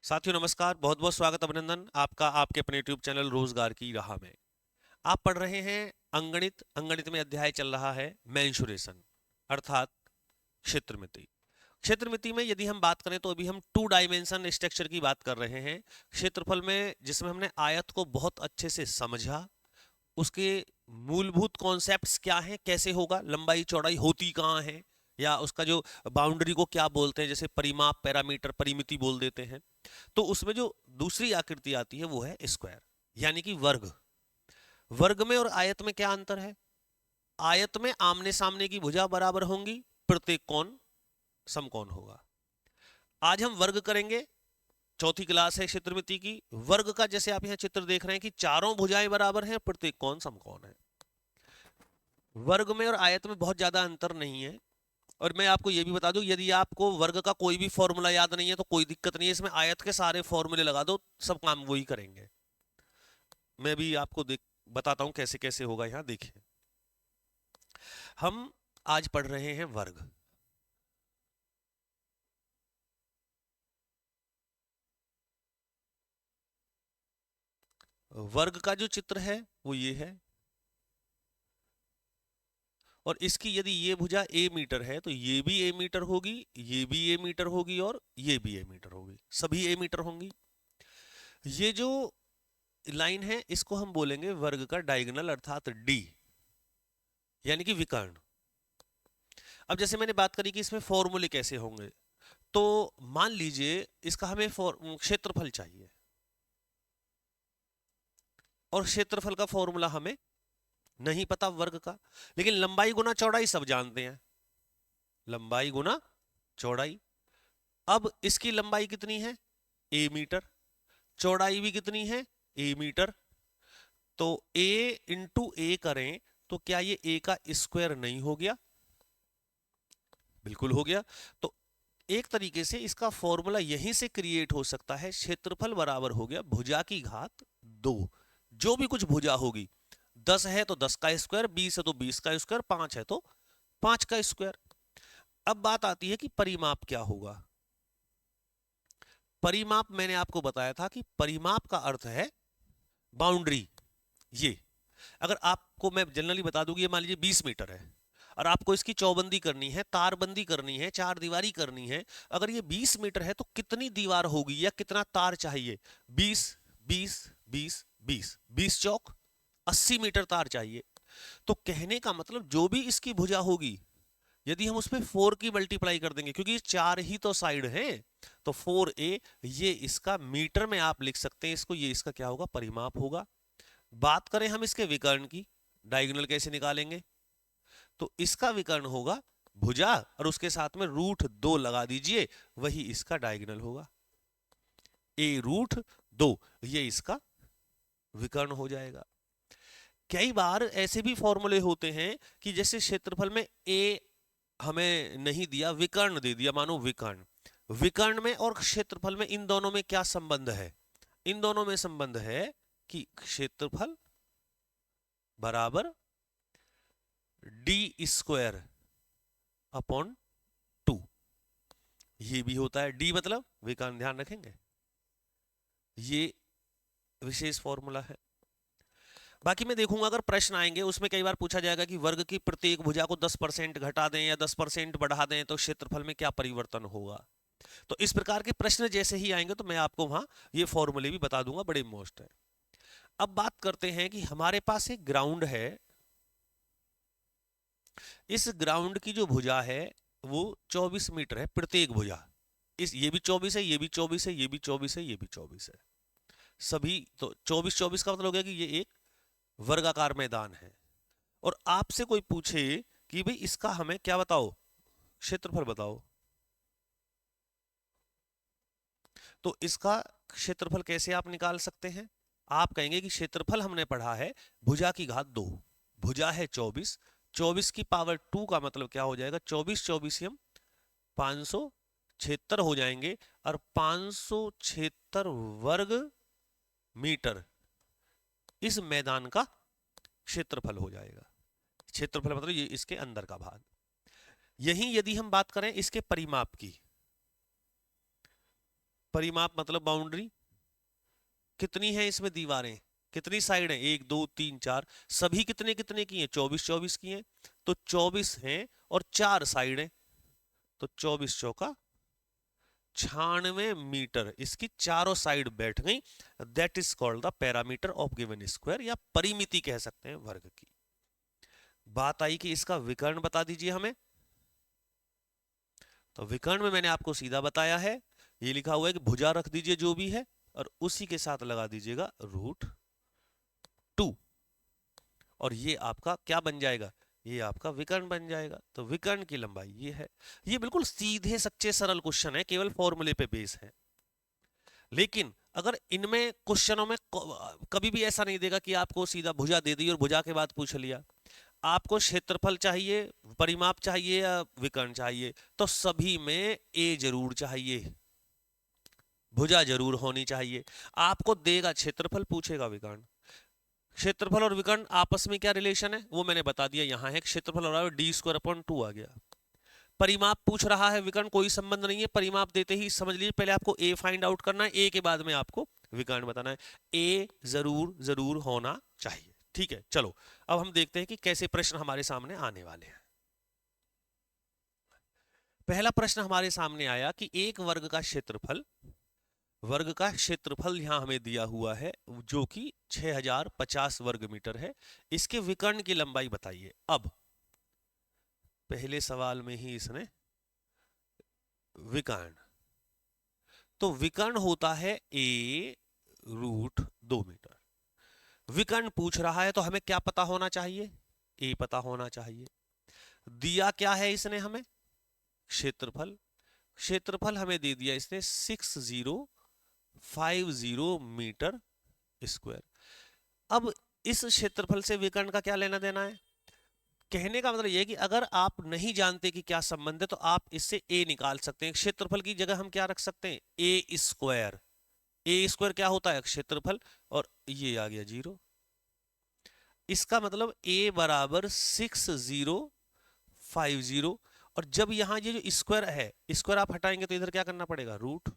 साथियों नमस्कार, बहुत बहुत स्वागत अभिनंदन आपका आपके अपने यूट्यूब चैनल रोजगार की राह में। आप पढ़ रहे हैं अंगणित। अंगणित में अध्याय चल रहा है मेंशुरेशन, अर्थात क्षेत्रमिति। क्षेत्रमिति में यदि हम बात करें तो अभी हम 2 डायमेंशन स्ट्रक्चर की बात कर रहे हैं क्षेत्रफल में, जिसमें हमने आयत को बहुत अच्छे से समझा, उसके मूलभूत कॉन्सेप्ट्स क्या हैं, कैसे होगा, लंबाई चौड़ाई होती कहाँ है, या उसका जो बाउंड्री को क्या बोलते हैं, जैसे परिमाप, पैरामीटर, परिमिति बोल देते हैं। तो उसमें जो दूसरी आकृति आती है वो है स्क्वायर, यानी कि वर्ग। वर्ग में और आयत में क्या अंतर है? आयत में आमने सामने की भुजा बराबर होंगी, प्रत्येक कोण समकोण होगा। आज हम वर्ग करेंगे, चौथी क्लास है क्षेत्रमिति की। वर्ग का जैसे आप यहां चित्र देख रहे हैं कि चारों भुजाएं बराबर हैं, प्रत्येक कोण समकोण है। वर्ग में और आयत में बहुत ज्यादा अंतर नहीं है। और मैं आपको यह भी बता दूं, यदि आपको वर्ग का कोई भी फॉर्मूला याद नहीं है तो कोई दिक्कत नहीं है, इसमें आयत के सारे फॉर्मूले लगा दो, सब काम वही करेंगे। मैं भी आपको बताता हूं कैसे कैसे होगा। यहां देखिए, हम आज पढ़ रहे हैं वर्ग। वर्ग का जो चित्र है वो ये है, और इसकी यदि ये भुजा a मीटर है तो ये भी a मीटर होगी, ये भी a मीटर होगी, और ये भी a मीटर होगी, सभी a मीटर होंगी। ये जो लाइन है इसको हम बोलेंगे वर्ग का डायगोनल, अर्थात d, यानी कि विकर्ण। अब जैसे मैंने बात करी कि इसमें फॉर्मूले कैसे होंगे, तो मान लीजिए इसका हमें क्षेत्रफल चाहिए, और क्षेत्रफल का फॉर्मूला हमें नहीं पता वर्ग का, लेकिन लंबाई गुना चौड़ाई सब जानते हैं, लंबाई गुना चौड़ाई। अब इसकी लंबाई कितनी है? a metre. चौड़ाई भी कितनी है? a metre. तो a इंटू ए करें तो क्या ये a का स्क्वायर नहीं हो गया? बिल्कुल हो गया। तो एक तरीके से इसका फॉर्मूला यहीं से क्रिएट हो सकता है, क्षेत्रफल बराबर हो गया भुजा की घात 2। जो भी कुछ भुजा होगी, 10 है तो 10 का स्क्वायर, 20 है तो 20 का स्क्वायर, 5 है तो 5 का स्क्वायर। अब बात आती है कि परिमाप क्या होगा। परिमाप मैंने आपको बताया था कि परिमाप का अर्थ है बाउंड्री। ये अगर आपको मैं जनरली बता दूं कि ये मान लीजिए 20 मीटर है, और आपको इसकी चौबंदी करनी है, तारबंदी करनी है, चार दीवारी करनी है। अगर ये 20 मीटर है तो कितनी दीवार होगी या कितना तार चाहिए? 20, 20, 20, 20, 20 चौक 80 मीटर तार चाहिए। तो कहने का मतलब जो भी इसकी भुजा होगी, यदि हम उसमें 4 की मल्टीप्लाई कर देंगे, क्योंकि चार ही तो साइड हैं, तो 4a, ये इसका मीटर में आप लिख सकते हैं इसको, ये इसका क्या होगा? परिमाप होगा। बात करें हम इसके विकर्ण की, डायगोनल कैसे निकालेंगे, तो इसका विकर्ण होगा भुजा, और उसके साथ में √2 लगा दीजिए, वही इसका डायगोनल होगा। a√2, ये इसका विकर्ण हो जाएगा। कई बार ऐसे भी फॉर्मूले होते हैं कि जैसे क्षेत्रफल में a हमें नहीं दिया, विकर्ण दे दिया, मानो विकर्ण। विकर्ण में और क्षेत्रफल में, इन दोनों में क्या संबंध है? इन दोनों में संबंध है कि क्षेत्रफल बराबर d स्क्वायर अपॉन 2। ये भी होता है, d मतलब विकर्ण, ध्यान रखेंगे, ये विशेष फॉर्मूला है। बाकी मैं देखूंगा अगर प्रश्न आएंगे उसमें कई बार पूछा जाएगा कि वर्ग की प्रत्येक भुजा को 10% घटा दें या 10% बढ़ा दें तो क्षेत्रफल में क्या परिवर्तन होगा। तो इस प्रकार के प्रश्न जैसे ही आएंगे तो मैं आपको वहां ये फॉर्मूले भी बता दूंगा, बड़े मोस्ट है। अब बात करते हैं कि हमारे पास एक ग्राउंड है। इस ग्राउंड की जो भुजा है वो 24 मीटर है, प्रत्येक भुजा। इस ये भी 24 है, ये भी 24 है, ये भी 24 है, ये भी 24 है, सभी तो 24 24 का मतलब हो गया कि ये एक वर्गाकार मैदान है। और आपसे कोई पूछे कि भाई इसका हमें क्या बताओ, क्षेत्रफल बताओ, तो इसका क्षेत्रफल कैसे आप निकाल सकते हैं? आप कहेंगे कि क्षेत्रफल हमने पढ़ा है भुजा की घात 2, भुजा है 24, 24 की पावर 2 का मतलब क्या हो जाएगा? 24 24 हम 576 हो जाएंगे, और 576 वर्ग मीटर इस मैदान का क्षेत्रफल हो जाएगा। क्षेत्रफल मतलब ये इसके अंदर का भाग। यहीं यदि हम बात करें इसके परिमाप की, परिमाप मतलब बाउंड्री, कितनी है इसमें दीवारें, कितनी साइड है, 1 2 3 4, सभी कितने कितने की हैं, 24 24 की हैं, तो 24 हैं और 4 साइड हैं, तो 24 चौका 96 मीटर इसकी चारों साइड बैठ गई। That is called the parameter of given square, या परिमिति कह सकते हैं वर्ग की। बात आई कि इसका विकर्ण बता दीजिए हमें, तो विकर्ण में मैंने आपको सीधा बताया है, ये लिखा हुआ है कि भुजा रख दीजिए जो भी है और उसी के साथ लगा दीजिएगा √2, और ये आपका क्या बन जाएगा, ये आपका विकर्ण बन जाएगा। तो विकर्ण की लंबाई ये है। ये बिल्कुल सीधे सच्चे सरल क्वेश्चन है, केवल फॉर्मूले पे बेस है। लेकिन अगर इनमें क्वेश्चनों में कभी भी ऐसा नहीं देगा कि आपको सीधा भुजा दे दी और भुजा के बाद पूछ लिया, आपको क्षेत्रफल चाहिए, परिमाप चाहिए या विकर्ण चाहिए, तो सभी में ए जरूर चाहिए, भुजा जरूर होनी चाहिए। आपको देगा क्षेत्रफल, पूछेगा विकर्ण। क्षेत्रफल और विकर्ण आपस में क्या रिलेशन है वो मैंने बता दिया, यहां है क्षेत्रफल और d²/2 आ गया। परिमाप पूछ रहा है, विकर्ण कोई संबंध नहीं है, परिमाप देते ही समझ लीजिए पहले आपको ए फाइंड आउट करना है, ए के बाद में आपको विकर्ण बताना है। ए जरूर जरूर होना चाहिए, ठीक है। चलो अब हम देखते हैं कि कैसे प्रश्न हमारे सामने आने वाले हैं। पहला प्रश्न हमारे सामने आया कि एक वर्ग का क्षेत्रफल, वर्ग का क्षेत्रफल यहां हमें दिया हुआ है जो कि 6050 वर्ग मीटर है, इसके विकर्ण की लंबाई बताइए। अब पहले सवाल में ही इसने विकर्ण, तो विकर्ण होता है a √2 मीटर। विकर्ण पूछ रहा है तो हमें क्या पता होना चाहिए, a पता होना चाहिए। दिया क्या है इसने हमें, क्षेत्रफल। क्षेत्रफल हमें दे दिया इसने 6050 मीटर स्क्वायर। अब इस क्षेत्रफल से विकर्ण का क्या लेना देना है, कहने का मतलब यह है कि अगर आप नहीं जानते कि क्या संबंध है तो आप इससे a निकाल सकते हैं। क्षेत्रफल की जगह हम क्या रख सकते हैं, a²। a² क्या होता है, क्षेत्रफल, और ये आ गया 0। इसका मतलब a बराबर 6050, और जब यहां ये जो स्क्वायर है, स्क्वायर आप हटाएंगे तो इधर क्या करना पड़ेगा, रूट।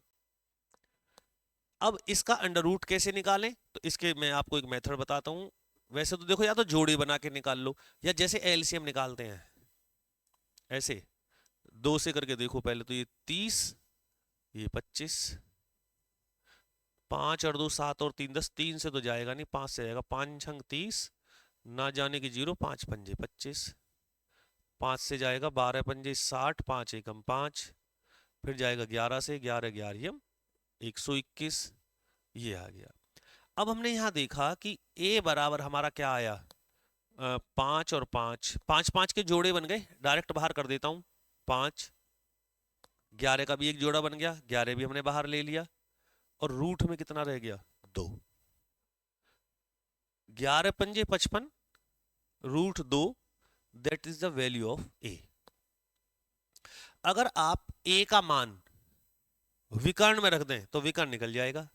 अब इसका अंडर रूट कैसे निकालें, तो इसके मैं आपको एक मेथड बताता हूं। वैसे तो देखो, या तो जोड़ी बना के निकाल लो, या जैसे एलसीएम निकालते हैं ऐसे 2 से करके देखो। पहले तो ये 30, ये 25, 5 और 2 7 और 3 10, 3 से तो जाएगा नहीं, 5 से जाएगा, 5 छंग 30, ना जाने की 0, 5 पंजे 25, 5 से जाएगा 12 पंजे 60, 5 एकम 5, फिर जाएगा 11 से, 11 11 121, ये आ गया। अब हमने यहां देखा कि a बराबर हमारा क्या आया, 5 और 5, 5 5 के जोड़े बन गए, डायरेक्ट बाहर कर देता हूं, 5, 11 का भी एक जोड़ा बन गया, 11 भी हमने बाहर ले लिया, और रूट में कितना रह गया, 2। 11 पंजे 55, √2, that is the value of a। अगर आप a का मान विकर्ण में रख दें तो विकर्ण निकल जाएगा।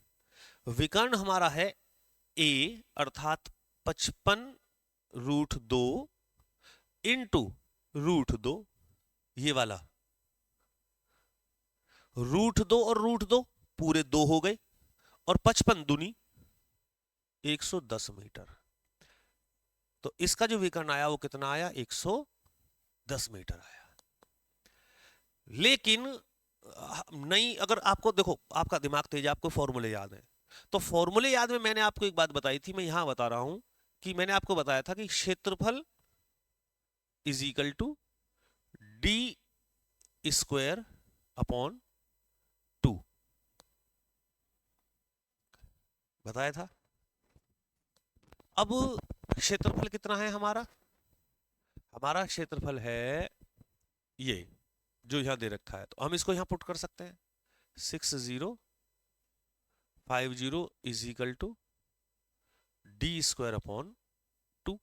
विकर्ण हमारा है a अर्थात 55√2 इंटू √2, ये वाला √2 और √2 पूरे 2 हो गए, और 55 दूनी 110 मीटर। तो इसका जो विकर्ण आया वो कितना आया, 110 मीटर आया। लेकिन नहीं, अगर आपको देखो, आपका दिमाग तेज, आपको फॉर्मूले याद है, तो फॉर्मूले याद में मैंने आपको एक बात बताई थी, मैं यहां बता रहा हूं कि मैंने आपको बताया था कि क्षेत्रफल इज इक्वल टू d²/2 बताया था। अब क्षेत्रफल कितना है हमारा, हमारा क्षेत्रफल है ये जो यहां दे रखा है, तो हम इसको यहां पुट कर सकते हैं, 6050 इज इक्वल टू d²/2।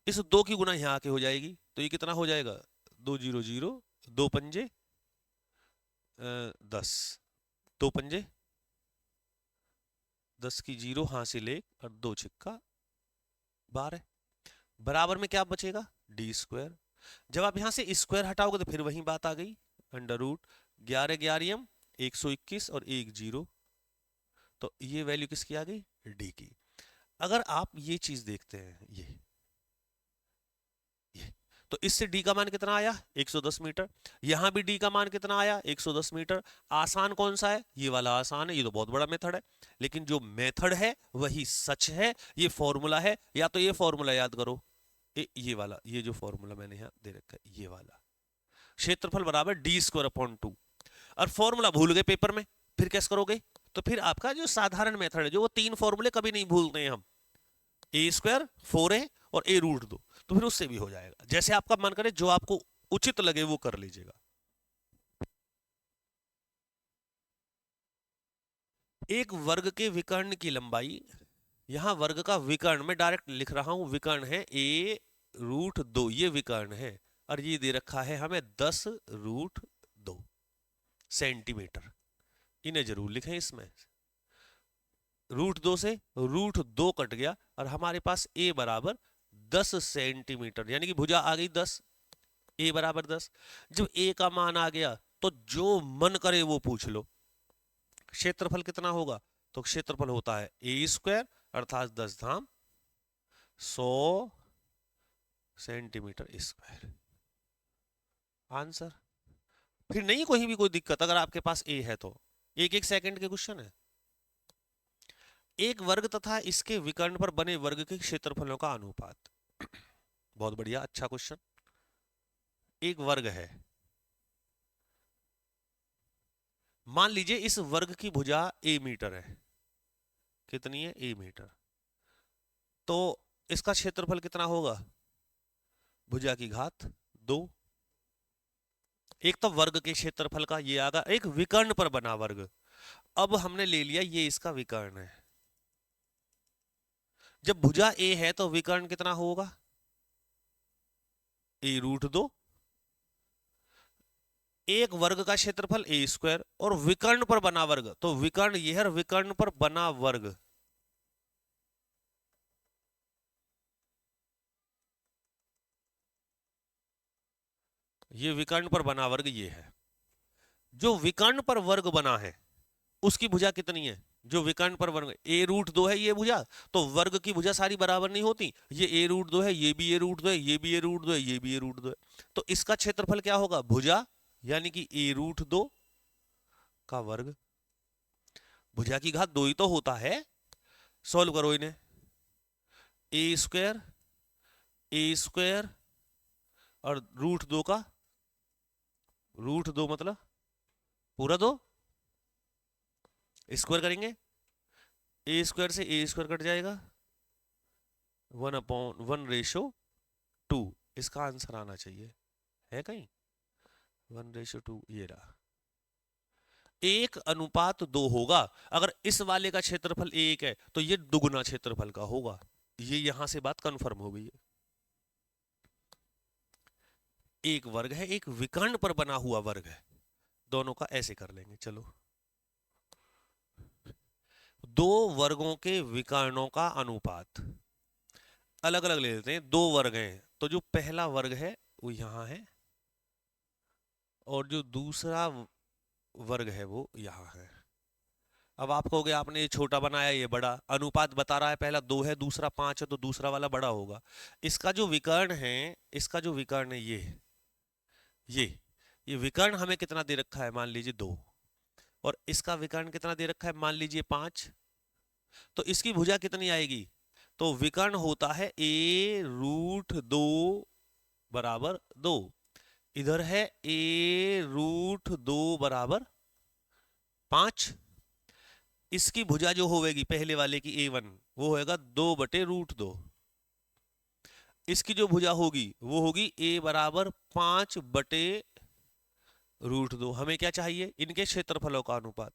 इस 2 की गुना यहां आके हो जाएगी, तो ये कितना हो जाएगा, 2 0 0, 2 पंजे 10, 2 पंजे 10 की 0 हासिल 1, और 2 छिक्का 12, बराबर में क्या बचेगा, d²। जब आप यहां से स्क्वायर हटाओगे तो फिर वही बात आ गई, अंडर रूट 11 11 121 और एक 0, तो ये वैल्यू किसकी आ गई, डी की। अगर आप ये चीज देखते हैं, ये तो इससे डी का मान कितना आया, 110 मीटर। यहां भी डी का मान कितना आया, 110 मीटर। आसान कौन सा है, ये वाला आसान है, ये तो बहुत बड़ा मेथड है। लेकिन जो मेथड है वही सच है, ये फॉर्मूला है, या तो ये फॉर्मूला याद करो, ये वाला, ये जो फॉर्मूला मैंने यहां दे रखा है, ये वाला, क्षेत्रफल बराबर डी स्क्वायर अपॉन 2। और फॉर्मूला भूल गए पेपर में, फिर कैसे करोगे, तो फिर आपका जो साधारण मेथड है, जो वो 3 फॉर्मूले कभी नहीं भूलते हैं हम, ए स्क्वायर 4a और a रूट 2, तो फिर उससे भी हो जाएगा। जैसे आपका मन करे, जो आपको उचित लगे वो कर लीजिएगा। एक वर्ग के विकर्ण की लंबाई, यहां वर्ग का विकर्ण मैं डायरेक्ट लिख रहा हूं, विकर्ण है a रूट 2, ये विकर्ण है, और ये दे रखा है हमें 10 रूट 2 सेंटीमीटर। इन्हें जरूर लिखें इसमें, रूट 2 से रूट 2 कट गया और हमारे पास a बराबर 10 सेंटीमीटर, यानी कि भुजा आ गई 10, a बराबर 10। जब a का मान आ गया तो जो मन करे वो पूछ लो। क्षेत्रफल कितना होगा, तो क्षेत्रफल होता है a स्क्वायर अर्थात 10 धाम 100 सेंटीमीटर स्क्वायर। आंसर। फिर नहीं कोई भी कोई दिक्कत, अगर आपके पास a है तो। एक एक सेकंड के क्वेश्चन है। एक वर्ग तथा इसके विकर्ण पर बने वर्ग के क्षेत्रफलों का अनुपात। बहुत बढ़िया, अच्छा क्वेश्चन। एक वर्ग है, मान लीजिए इस वर्ग की भुजा a मीटर है, कितनी है, a मीटर, तो इसका क्षेत्रफल कितना होगा, भुजा की घात 2। एक तो वर्ग के क्षेत्रफल का ये आगा, एक विकर्ण पर बना वर्ग। अब हमने ले लिया ये इसका विकर्ण है। जब भुजा a है तो विकर्ण कितना होगा, a रूट 2। एक वर्ग का क्षेत्रफल a स्क्वायर और विकर्ण पर बना वर्ग, तो विकर्ण ये है, विकर्ण पर बना वर्ग, ये विकर्ण पर बना वर्ग ये है। जो विकर्ण पर वर्ग बना है उसकी भुजा कितनी है, जो विकर्ण पर वर्ग, a रूट 2 है ये भुजा, तो वर्ग की भुजा सारी बराबर नहीं होती, ये a रूट 2 है, ये भी a रूट 2 है, ये भी a रूट 2 है, ये भी a रूट 2 है, तो इसका क्षेत्रफल क्या होगा, भुजा यानी कि a रूट 2 का वर्ग। भुजा की घात 2 ही तो होता है, सॉल्व करो इन्हें। a स्क्वायर और रूट 2 का रूट 2 मतलब पूरा 2, स्क्वायर करेंगे, a स्क्वायर से a स्क्वायर कट जाएगा, 1/1/2, इसका आंसर आना चाहिए, है कहीं 1/2, ये रहा। 1:2 होगा। अगर इस वाले का क्षेत्रफल 1 है तो ये दुगुना क्षेत्रफल का होगा, ये यहां से बात कंफर्म हो गई है। एक वर्ग है, एक विकर्ण पर बना हुआ वर्ग है, दोनों का ऐसे कर लेंगे। चलो, दो वर्गों के विकर्णों का अनुपात अलग अलग ले लेते हैं। दो वर्ग हैं तो जो पहला वर्ग है वो यहां है और जो दूसरा वर्ग है वो यहां है। अब आप कहोगे आपने ये छोटा बनाया ये बड़ा, अनुपात बता रहा है, पहला 2 है दूसरा 5 है, तो दूसरा वाला बड़ा होगा। इसका जो विकर्ण है, इसका जो विकर्ण है ये ये विकर्ण हमें कितना दे रखा है, मान लीजिए 2, और इसका विकर्ण कितना दे रखा है, मान लीजिए 5, तो इसकी भुजा कितनी आएगी, तो विकर्ण होता है a रूट 2 बराबर 2, इधर है a रूट 2 बराबर 5। इसकी भुजा जो होगी पहले वाले की a1, वो होएगा 2/√2। इसकी जो भुजा होगी वो होगी a बराबर 5/√2। हमें क्या चाहिए, इनके क्षेत्रफलों का अनुपात,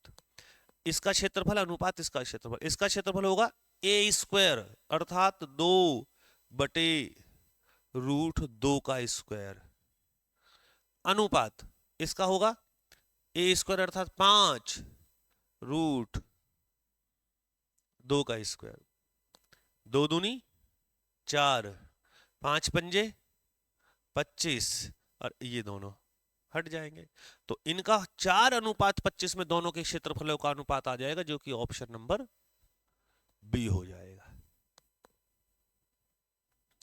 इसका क्षेत्रफल अनुपात इसका क्षेत्रफल, इसका क्षेत्रफल होगा a स्क्वायर अर्थात 2/√2 का स्क्वायर, अनुपात इसका होगा a स्क्वायर अर्थात 5√2 का स्क्वायर, 2 दूनी 4, 5 पंजे 25, और ये दोनों हट जाएंगे। तो इनका 4:25 में दोनों के क्षेत्रफलों का अनुपात आ जाएगा, जो कि ऑप्शन नंबर बी हो जाएगा।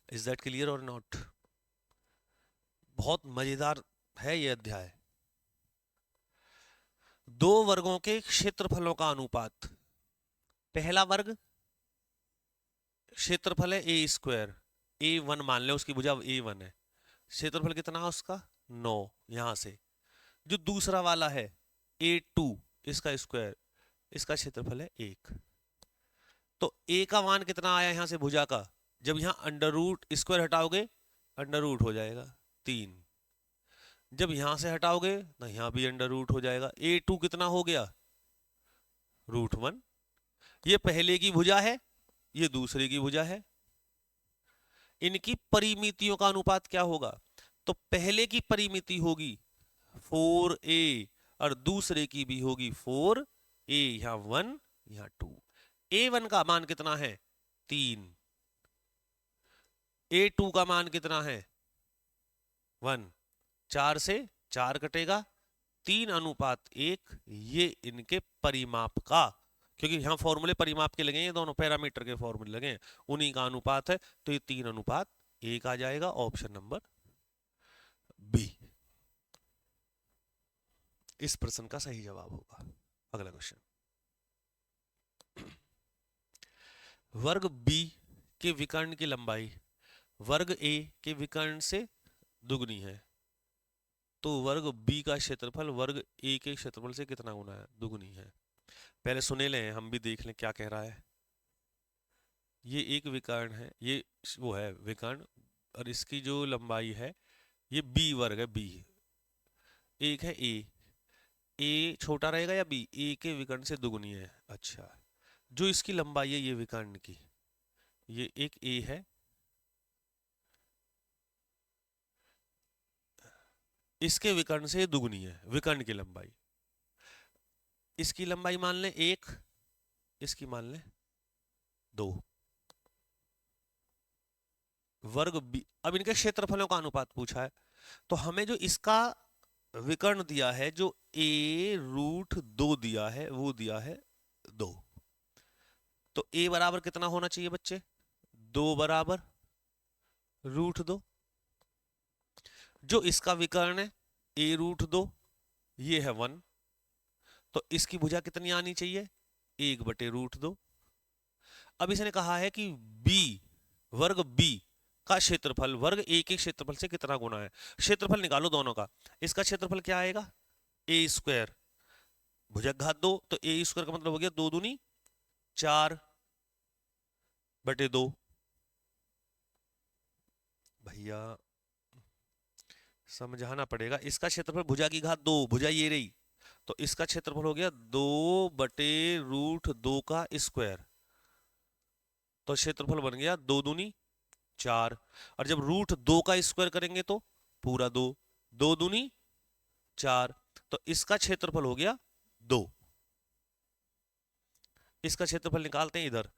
इज दैट क्लियर और नॉट? बहुत मजेदार है ये अध्याय। दो वर्गों के क्षेत्रफलों का अनुपात। पहला वर्ग क्षेत्रफल है ए स्क्वायर, A1 मान ले, उसकी भुजा A1 है। क्षेत्रफल कितना है उसका? 9। यहां से जो दूसरा वाला है A2, इसका स्क्वायर, इसका क्षेत्रफल है 1। तो A का मान कितना आया यहां से भुजा का? जब यहां अंडर रूट स्क्वायर हटाओगे, अंडर रूट हो जाएगा 3। जब यहां से हटाओगे तो यहां भी अंडर रूट हो जाएगा। A2 कितना हो गया? √1। ये पहले की भुजा है, ये दूसरे की भुजा है। इनकी परिमितियों का अनुपात क्या होगा? तो पहले की परिमिति होगी 4a और दूसरे की भी होगी 4a। यहां 1, यहां 2। A1 का मान कितना है? 3। A2 का मान कितना है? 1। 4 से 4 कटेगा, 3:1। ये इनके परिमाप का, क्योंकि यहां फॉर्मूले परिमाप के लगे हैं, दोनों पैरामीटर के फॉर्मूले लगे हैं, उन्हीं का अनुपात है। तो ये 3:1 आ जाएगा, ऑप्शन नंबर बी इस प्रश्न का सही जवाब होगा। अगला क्वेश्चन, वर्ग बी के विकर्ण की लंबाई वर्ग ए के विकर्ण से दुगनी है, तो वर्ग बी का क्षेत्रफल वर्ग ए के क्षेत्रफल से कितना गुना है? दुगनी है। पहले सुने लें, हम भी देख लें क्या कह रहा है। ये एक विकर्ण है, ये वो है विकर्ण, और इसकी जो लंबाई है ये बी वर्ग है। बी एक है ए छोटा रहेगा या बी? ए के विकर्ण से दुगनी है। अच्छा, जो इसकी लंबाई है ये विकर्ण की, ये एक ए है, इसके विकर्ण से दुगनी है विकर्ण की लंबाई। इसकी लंबाई मान लें 1, इसकी मान लें 2। वर्ग बी, अब इनके क्षेत्रफलों का अनुपात पूछा है, तो हमें जो इसका विकर्ण दिया है, जो a√2 दिया है, वो दिया है 2। तो a बराबर कितना होना चाहिए बच्चे? 2 बराबर √2। जो इसका विकर्ण है a√2, ये है 1, तो इसकी भुजा कितनी आनी चाहिए? 1/√2। अब इसने कहा है कि b वर्ग b का क्षेत्रफल वर्ग ए के क्षेत्रफल से कितना गुना है। क्षेत्रफल निकालो दोनों का। इसका क्षेत्रफल क्या आएगा? ए स्क्वायर, भुजक घात 2, तो ए स्क्वायर का मतलब हो गया 2 दूनी 4/2। भैया समझाना पड़ेगा, इसका क्षेत्रफल भुजा की घात 2, भुजा ये रही, तो इसका क्षेत्रफल हो गया 2/√2 का स्क्वायर। तो क्षेत्रफल बन गया 2 दूनी 4, और जब √2 का स्क्वायर करेंगे तो पूरा 2, 2 दूनी 4, तो इसका क्षेत्रफल हो गया 2। इसका क्षेत्रफल निकालते हैं इधर,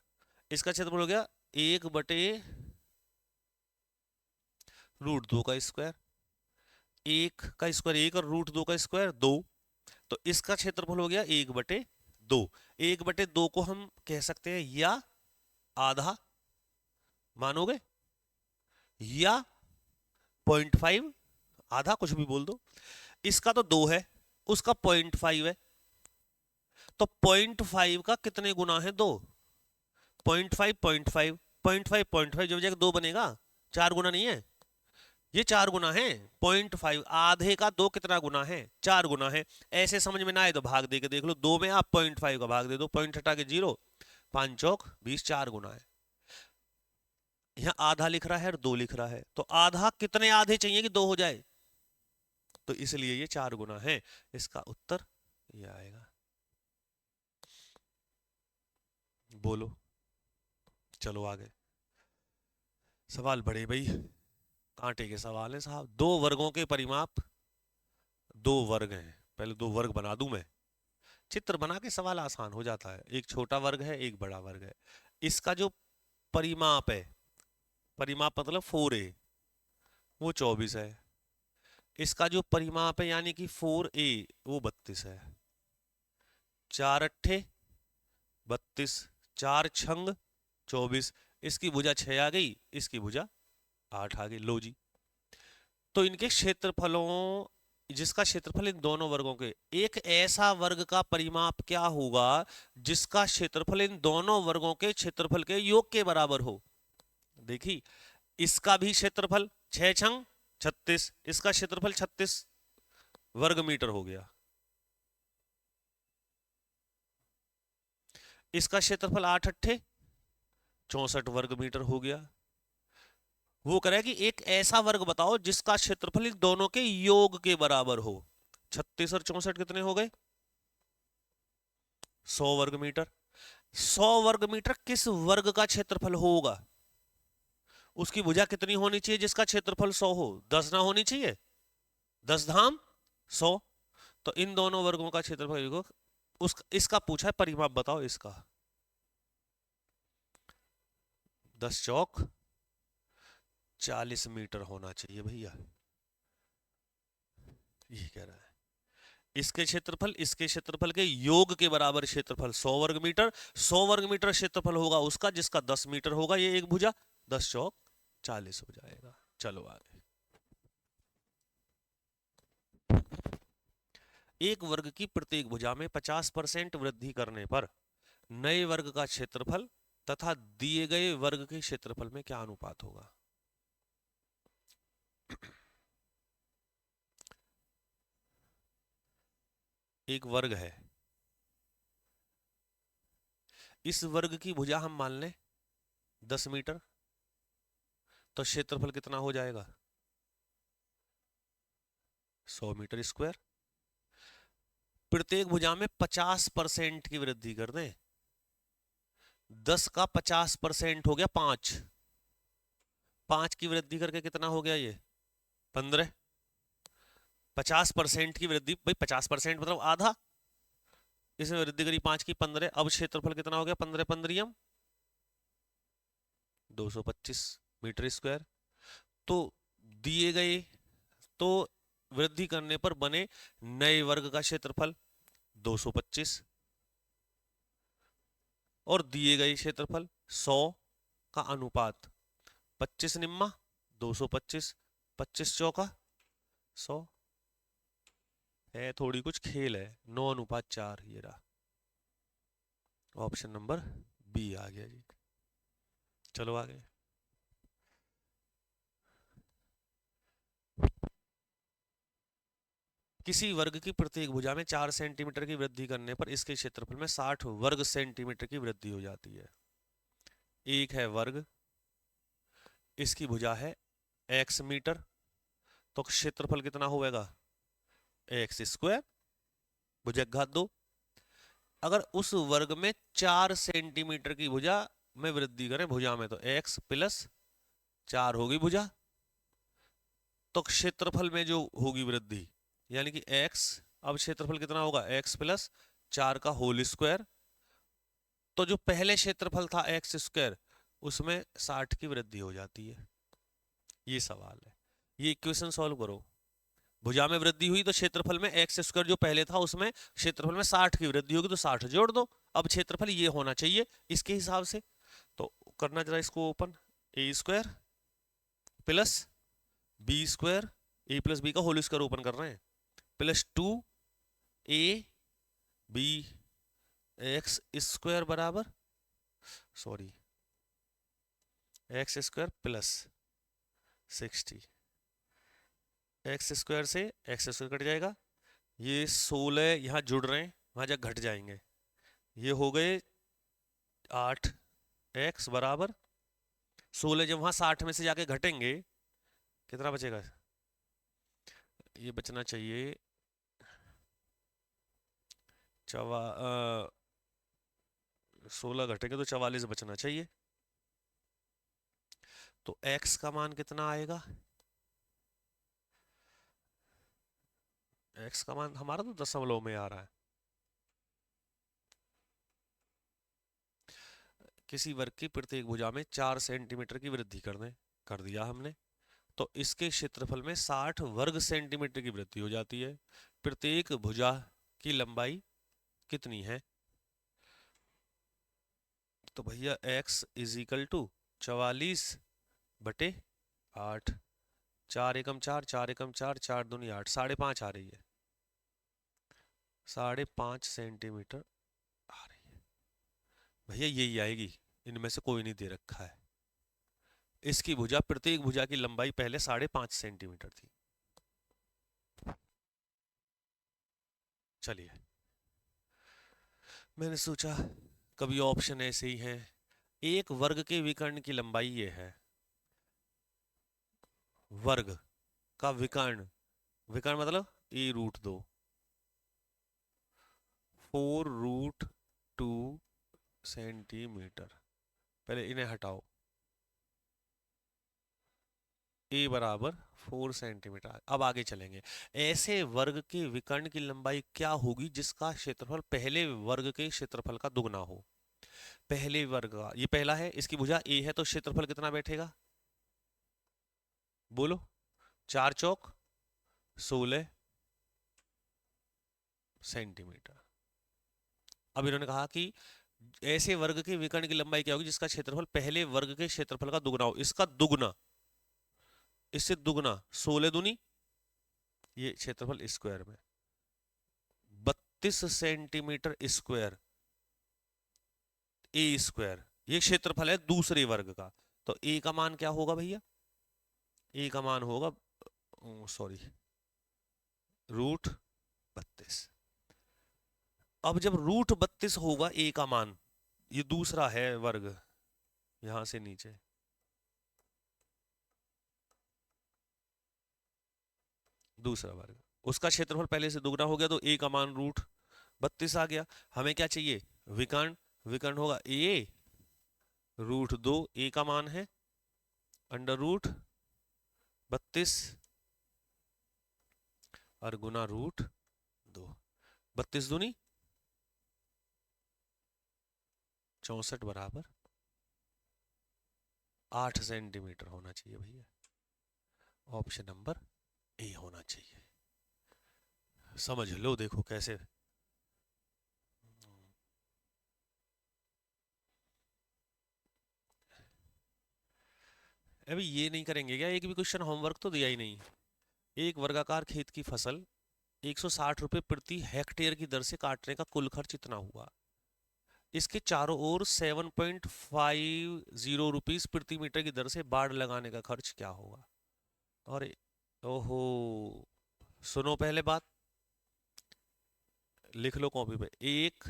इसका क्षेत्रफल हो गया 1/√2 का स्क्वायर। 1 का स्क्वायर 1 और √2 का स्क्वायर 2, तो इसका क्षेत्रफल हो गया 1/2। 1/2 को हम कह सकते हैं या आधा, मानोगे, या 0.5, आधा कुछ भी बोल दो। इसका तो 2 है, उसका 0.5 है, तो 0.5 का कितने गुना है? 2। 0.5 0.5 0.5 0.5 जब जाएगा 2 बनेगा, 4 गुना नहीं है, ये 4 गुना है। 0.5 आधे का 2 कितना गुना है? 4 गुना है। ऐसे समझ में ना आए तो भाग दे के देख लो, 2 में आप 0.5 का भाग दे दो, पॉइंट हटा के 0, 5 चौक 20, 4 गुना है। यहाँ आधा लिख रहा है और 2 लिख रहा है, तो आधा कितने आधे चाहिए कि 2 हो जाए? तो इसलिए ये 4 गुना है। इसका उत्तर ये आएगा। बोलो, चलो आगे। सवाल बड़े भाई कांटे के सवाल है साहब। 2 वर्गों के परिमाप, 2 वर्ग हैं, पहले 2 वर्ग बना दूं मैं। चित्र बना के सवाल आसान हो जाता है। एक छोटा वर्ग है, एक बड़ा वर्ग है। इसका जो परिमाप है, परिमाप मतलब 4a, वो 24 है। इसका जो परिमाप है यानी कि 4a वो 32 है। 4 अट्ठे 32, 4 छंग 24, इसकी भुजा 6 आ गई, इसकी भुजा 8 आ गई। लो जी, तो इनके क्षेत्रफलों, जिसका क्षेत्रफल इन दोनों वर्गों के, एक ऐसा वर्ग का परिमाप क्या होगा जिसका क्षेत्रफल इन दोनों वर्गों के क्षेत्रफल के योग के बराबर हो। देखिए, इसका भी क्षेत्रफल 6 छंग 36, इसका क्षेत्रफल 36 वर्ग मीटर हो गया। इसका क्षेत्रफल 8 अट्ठे 64 वर्ग मीटर हो गया। वो कह रहा है कि एक ऐसा वर्ग बताओ जिसका क्षेत्रफल इन दोनों के योग के बराबर हो। 36 और 64 कितने हो गए? 100 वर्ग मीटर। 100 वर्ग मीटर किस वर्ग का क्षेत्रफल होगा? उसकी भुजा कितनी होनी चाहिए जिसका क्षेत्रफल 100 हो? 10 ना होनी चाहिए? 10 धाम 100। तो इन दोनों वर्गों का क्षेत्रफल इसका पूछा है परिमाप बताओ इसका। 10 चौक 40 मीटर होना चाहिए भैया, ये कह रहा है। इसके क्षेत्रफल के योग के बराबर क्षेत्रफल 100 वर्ग मीटर। 100 वर्ग मीटर क्षेत्रफल होगा उसका जिसका 10 मीटर होगा, ये एक भुजा 10 चौक 40 हो जाएगा। चलो आगे। एक वर्ग की प्रत्येक भुजा में 50% वृद्धि करने पर नए वर्ग का क्षेत्रफल तथा दिए गए वर्ग के क्षेत्रफल में क्या अनुपात होगा? एक वर्ग है, इस वर्ग की भुजा हम मान लें 10 मीटर, तो क्षेत्रफल कितना हो जाएगा? 100 मीटर स्क्वायर। प्रत्येक भुजा में 50% की वृद्धि कर दें, 10 का 50% हो गया 5, 5 की वृद्धि करके कितना हो गया ये? 15। 50% की वृद्धि, भाई 50% मतलब आधा, इसमें वृद्धि करी 5 की 15। अब क्षेत्रफल कितना हो गया? 15 पंद्रियम 225 मीटर स्क्वायर। तो दिए गए, तो वृद्धि करने पर बने नए वर्ग का क्षेत्रफल 225 और दिए गए क्षेत्रफल 100 का अनुपात 25 निम्मा 225, 25 चौका 100 है। थोड़ी कुछ खेल है, 9:4 ये रहा। ऑप्शन नंबर बी आ गया जी। चलो आगे। किसी वर्ग की प्रत्येक भुजा में 4 सेंटीमीटर की वृद्धि करने पर इसके क्षेत्रफल में 60 वर्ग सेंटीमीटर की वृद्धि हो जाती है। एक है वर्ग, इसकी भुजा है x मीटर, तो क्षेत्रफल कितना होगा? x स्क्वायर, भुजक 2। अगर उस वर्ग में 4 सेंटीमीटर की भुजा में वृद्धि करें भुजा में, तो x प्लस 4 होगी भुजा, तो क्षेत्रफल में जो होगी वृद्धि यानी कि x, अब क्षेत्रफल कितना होगा? x प्लस 4 का होल स्क्वायर। तो जो पहले क्षेत्रफल था एक्स स्क्वायर, उसमें 60 की वृद्धि हो जाती है। ये सवाल है, ये इक्वेशन सॉल्व करो। भुजा में वृद्धि हुई तो क्षेत्रफल में एक्स स्क्वायर जो पहले था उसमें क्षेत्रफल में 60 की वृद्धि होगी, तो 60 जोड़ दो। अब क्षेत्रफल ये होना चाहिए इसके हिसाब से। तो करना जरा इसको open, A square plus B square, A plus B का होल स्क्वायर ओपन कर रहे हैं, plus 2 A B x square बराबर, sorry, x square plus 60। X square से एक्स स्क्वायर कट जाएगा, ये 16 यहाँ जुड़ रहे हैं, वहाँ जब घट जाएंगे, ये हो गए 8x बराबर 16। जब वहाँ 60 में से जाके घटेंगे कितना बचेगा? ये बचना चाहिए 16 घटेंगे तो 44 बचना चाहिए। तो x का मान कितना आएगा? x का मान हमारा तो दशमलव में आ रहा है। किसी वर्ग की प्रत्येक भुजा में 4 सेंटीमीटर की वृद्धि कर दें, कर दिया हमने, तो इसके क्षेत्रफल में 60 वर्ग सेंटीमीटर की वृद्धि हो जाती है। प्रत्येक भुजा की लंबाई कितनी है? तो भैया x इज इक्वल टू 44/8। 4 एकम 4, 4 एकम 4, 4 दूनी 8, 5.5 आ रही है। 5.5 सेंटीमीटर आ रही है भैया, यही आएगी। इनमें से कोई नहीं दे रखा है। इसकी भुजा, प्रत्येक भुजा की लंबाई पहले 5.5 सेंटीमीटर थी। चलिए, मैंने सोचा कभी ऑप्शन ऐसे ही हैं। एक वर्ग के विकर्ण की लंबाई ये है। वर्ग का विकर्ण, विकर्ण मतलब e√2, 4√2 सेंटीमीटर। पहले इन्हें हटाओ। a बराबर 4 सेंटीमीटर। अब आगे चलेंगे। ऐसे वर्ग के विकर्ण की लंबाई क्या होगी जिसका क्षेत्रफल पहले वर्ग के क्षेत्रफल का दुगना हो? पहले वर्ग का, ये पहला है, इसकी भुजा a है, तो क्षेत्रफल कितना बैठेगा? बोलो। 4 चौक 16 सेंटीमीटर। अब इन्होंने कहा कि ऐसे वर्ग के विकर्ण की लंबाई क्या होगी जिसका क्षेत्रफल पहले वर्ग के क्षेत्रफल का दुगना हो। इसका दुगना, इससे दुगना, 16 दूनी, ये क्षेत्रफल स्क्वायर में 32 सेंटीमीटर स्क्वायर, ए स्क्वायर। ये क्षेत्रफल है दूसरे वर्ग का। तो ए का मान क्या होगा भैया? ए का मान होगा, सॉरी, √32। अब जब √32 होगा ए का मान, ये दूसरा है वर्ग, यहां से नीचे, दूसरा वर्ग, उसका क्षेत्रफल पहले से दुगना हो गया, तो ए का मान √32 आ गया। हमें क्या चाहिए? विकर्ण। विकर्ण होगा ए √2, ए का मान है √32 और गुना √2। 32 दूनी 64 बराबर 8 सेंटीमीटर होना चाहिए भैया। ऑप्शन नंबर ए होना चाहिए। समझ लो, देखो कैसे। अभी ये नहीं करेंगे क्या? एक भी क्वेश्चन होमवर्क तो दिया ही नहीं। एक वर्गाकार खेत की फसल 160 रुपए प्रति हेक्टेयर की दर से काटने का कुल खर्च इतना हुआ। इसके चारों ओर 7.50 रुपीस प्रति मीटर की दर से बाड़ लगाने का खर्च क्या होगा? और ओहो, सुनो पहले बात, लिख लो कॉपी पे। 1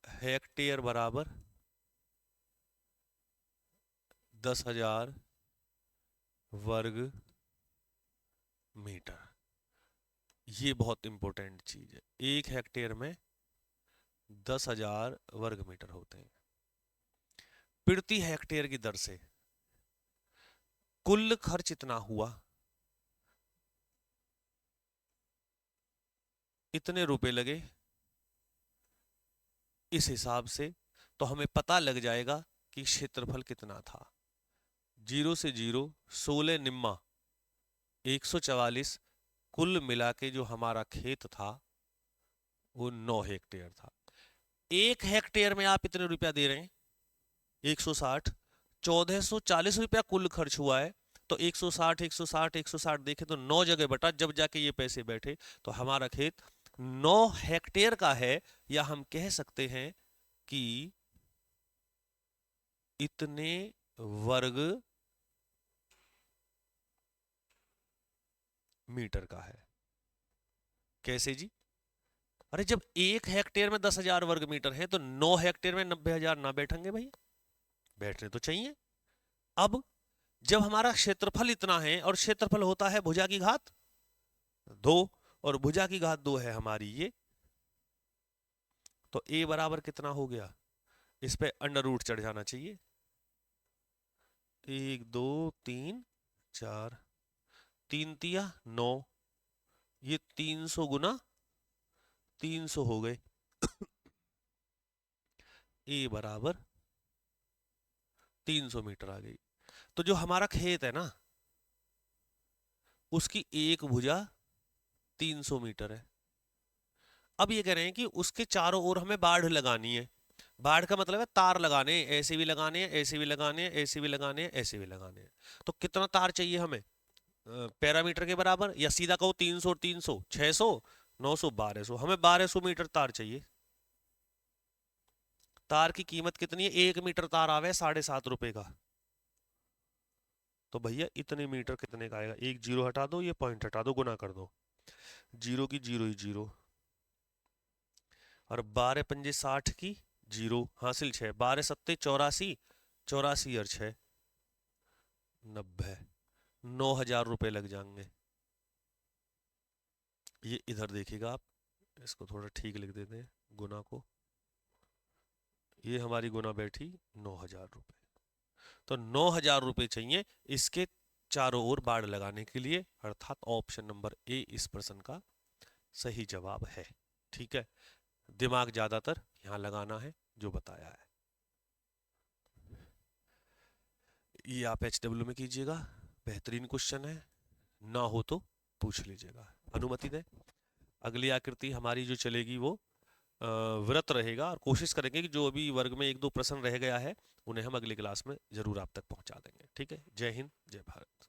हेक्टेयर बराबर 10,000 वर्ग मीटर। ये बहुत इंपॉर्टेंट चीज है। 1 हेक्टेयर में 10,000 वर्ग मीटर होते हैं। प्रति हेक्टेयर की दर से कुल खर्च इतना हुआ, इतने रुपए लगे, इस हिसाब से तो हमें पता लग जाएगा कि क्षेत्रफल कितना था। 0 से 0, 16 निम्मा 144, कुल मिला के जो हमारा खेत था वो 9 हेक्टेयर था। 1 हेक्टेयर में आप इतने रुपया दे रहे हैं, 160, 1440 रुपया कुल खर्च हुआ है। तो 160 160 160 देखें तो 9 जगह बटा, जब जाके ये पैसे बैठे तो हमारा खेत 9 हेक्टेयर का है। या हम कह सकते हैं कि इतने वर्ग मीटर का है। कैसे जी? अरे जब 1 हेक्टेयर में 10,000 वर्ग मीटर है तो 9 हेक्टेयर में 90,000 ना बैठेंगे भाई? बैठने तो चाहिए। अब जब हमारा क्षेत्रफल इतना है, और क्षेत्रफल होता है भुजा की घात 2, और भुजा की घात 2 है हमारी ये, तो a बराबर कितना हो गया? इस पे अंडर रूट चढ़ जाना चाहिए। 1 2 3 4, 3 तिया 9, ये 300 गुना 300 हो गए। a बराबर 300 मीटर आ गई। तो जो हमारा खेत है ना, उसकी एक भुजा 300 मीटर है। अब ये कह रहे हैं कि उसके चारों ओर हमें बाढ़ लगानी है। बाढ़ का मतलब है तार लगाने हैं, ऐसे भी लगाने हैं, ऐसे भी लगाने हैं, ऐसे भी लगाने हैं, ऐसे भी लगाने हैं। तो कितना तार चाहिए हमें? पैरामीटर के बराबर, या सीधा कहो 300 300 600 900 1200, हमें 1200 मीटर तार चाहिए। तार की कीमत कितनी है? 1 मीटर तार आवे 7.5 रुपए का। तो भैया इतने मीटर कितने का आएगा? एक जीरो हटा दो, ये पॉइंट हटा दो, गुना कर दो। जीरो की जीरो ही जीरो, और 12×5 = 60 की जीरो, हासिल 6, 12×7 = 84, 84 और 6 90। 9,000 रुपये लग जाएंगे। ये इधर देखिएगा आप, इसको थोड़ा ठीक लिख देते हैं गुना को। ये हमारी गुना बैठी 9,000 रुपये। तो 9,000 रुपये चाहिए इसके चारों ओर बाड़ लगाने के लिए, अर्थात ऑप्शन नंबर ए इस प्रश्न का सही जवाब है। ठीक है, दिमाग ज्यादातर यहाँ लगाना है जो बताया है। ये आप HW में कीजिएगा, बेहतरीन क्वेश्चन है, ना हो तो पूछ लीजिएगा। अनुमति दें। अगली आकृति हमारी जो चलेगी वो व्रत रहेगा, और कोशिश करेंगे कि जो अभी वर्ग में 1-2 प्रश्न रह गया है उन्हें हम अगली क्लास में जरूर आप तक पहुंचा देंगे। ठीक है, जय हिंद, जय भारत।